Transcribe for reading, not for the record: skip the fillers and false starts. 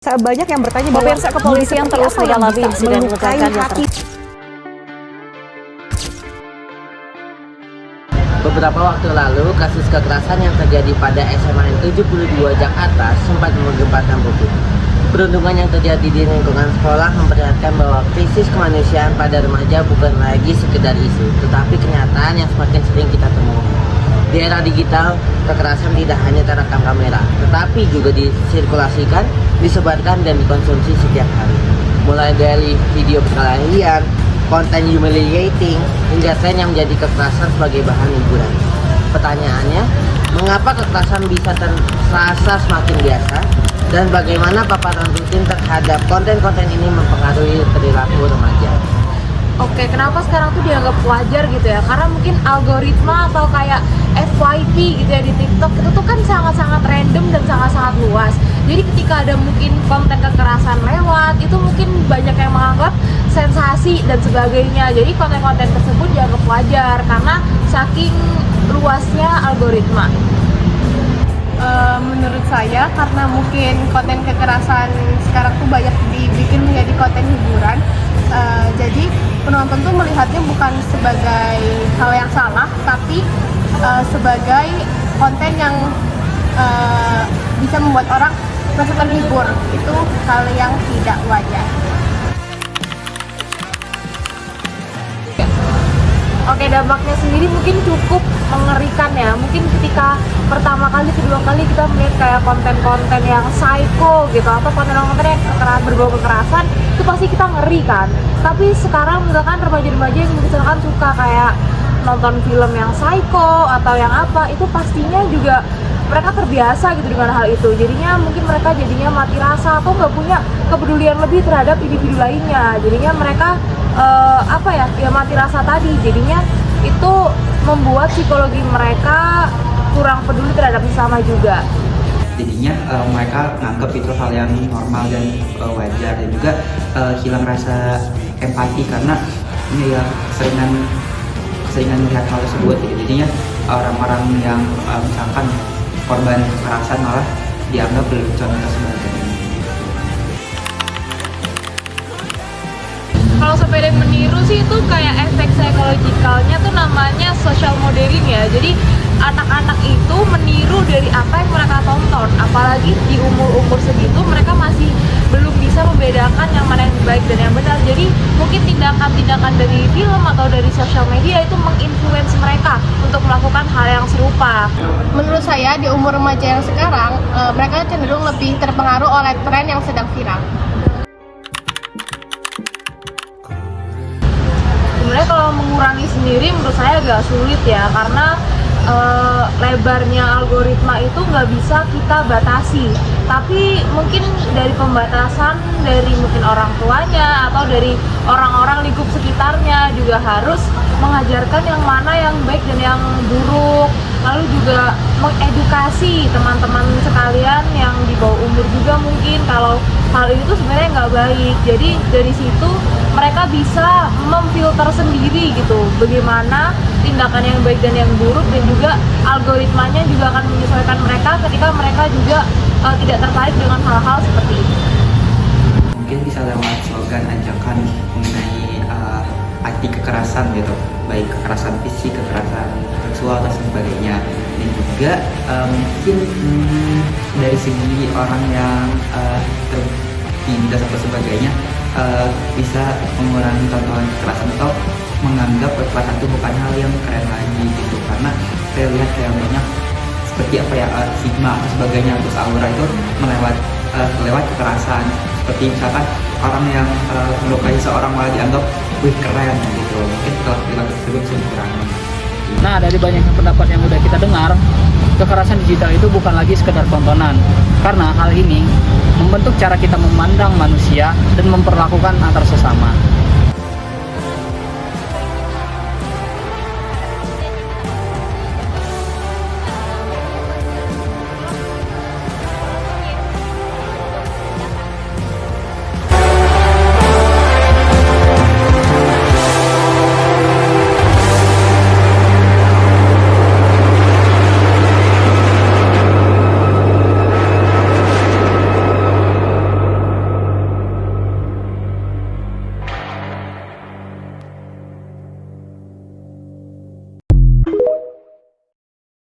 Banyak yang bertanya bahwa Pemirsa, kepolisian terus mendalami insiden ledakan yang Beberapa waktu lalu, kasus kekerasan yang terjadi pada SMA N 72 Jakarta sempat menggemparkan publik. Perundungan yang terjadi di lingkungan sekolah memperlihatkan bahwa krisis kemanusiaan pada remaja bukan lagi sekedar isu, tetapi kenyataan yang semakin sering kita temui. Di era digital, kekerasan tidak hanya terekam kamera, tetapi juga disirkulasikan, disebarkan, dan dikonsumsi setiap hari. Mulai dari video perkelahian, konten humiliating, hingga tren yang menjadi kekerasan sebagai bahan hiburan. Pertanyaannya, mengapa kekerasan bisa terasa semakin biasa? Dan bagaimana paparan rutin terhadap konten-konten ini mempengaruhi perilaku remaja? Oke, kenapa sekarang tuh dianggap wajar gitu ya? Karena mungkin algoritma atau kayak FYP gitu ya di TikTok itu tuh kan sangat-sangat random dan sangat-sangat luas. Jadi ketika ada mungkin konten kekerasan lewat, itu mungkin banyak yang menganggap sensasi dan sebagainya. Jadi konten-konten tersebut dianggap wajar karena saking luasnya algoritma. Menurut saya karena mungkin konten kekerasan sekarang tuh banyak dibikin menjadi konten hiburan, jadi penonton tuh melihatnya bukan sebagai hal yang salah, tapi sebagai konten yang bisa membuat orang merasa terhibur. Itu hal yang tidak wajar. Oke, dampaknya sendiri mungkin cukup mengerikan ya. Mungkin ketika pertama kali, kedua kali kita melihat kayak konten-konten yang psycho gitu, atau konten-konten yang berbau kekerasan, itu pasti kita ngeri kan. Tapi sekarang misalkan remaja-remaja yang misalkan suka kayak nonton film yang psycho atau yang apa, itu pastinya juga mereka terbiasa gitu dengan hal itu. Jadinya mungkin mereka jadinya mati rasa atau nggak punya kepedulian lebih terhadap individu lainnya. Jadinya mereka mati rasa tadi. Jadinya itu membuat psikologi mereka kurang peduli terhadap sesama juga. Jadinya mereka nganggap itu hal yang normal dan wajar, dan juga hilang rasa empati karena ini ya keseringan melihat hal tersebut. Jadinya orang-orang yang misalkan korban kekerasan malah dianggap contoh sebagai ini. Kalau sampai ada meniru sih itu kayak efek psikologikalnya tuh namanya social modeling ya. Jadi anak-anak itu meniru dari apa yang mereka tonton. Apalagi di umur-umur segitu mereka masih belum bisa membedakan yang mana yang baik dan yang benar. Jadi mungkin tindakan-tindakan dari film atau dari sosial media itu menginfluence mereka untuk melakukan hal yang serupa. Menurut saya di umur remaja yang sekarang, mereka cenderung lebih terpengaruh oleh tren yang sedang viral. Sebenarnya kalau mengurangi sendiri menurut saya agak sulit ya, karena lebarnya algoritma itu nggak bisa kita batasi. Tapi mungkin dari pembatasan dari mungkin orang tuanya atau dari orang-orang lingkup sekitarnya juga harus mengajarkan yang mana yang baik dan yang buruk. Lalu juga mengedukasi teman-teman sekalian yang di bawah umur juga mungkin kalau hal itu sebenarnya nggak baik. Jadi dari situ mereka bisa memfilter sendiri gitu bagaimana tindakan yang baik dan yang buruk, dan juga algoritmanya juga akan menyesuaikan mereka ketika mereka juga tidak tertarik dengan hal-hal seperti itu. Mungkin bisa lewat slogan ajakan mengenai anti kekerasan gitu, baik kekerasan fisik, kekerasan seksual dan sebagainya. Dan juga mungkin dari segi orang yang tertindas atau sebagainya bisa mengurangi tontonan kekerasan atau menganggap kekerasan itu bukan hal yang keren lagi gitu, karena saya lihat kayak banyak seperti stigma atau sebagainya, terus aura itu melewat kekerasan, seperti misalkan orang yang melukai seorang malah dianggap wih keren gitu. Mungkin perilaku tersebut bisa dikurangi. Nah, dari banyak pendapat yang udah kita dengar, kekerasan digital itu bukan lagi sekedar tontonan, karena hal ini membentuk cara kita memandang manusia dan memperlakukan antar sesama.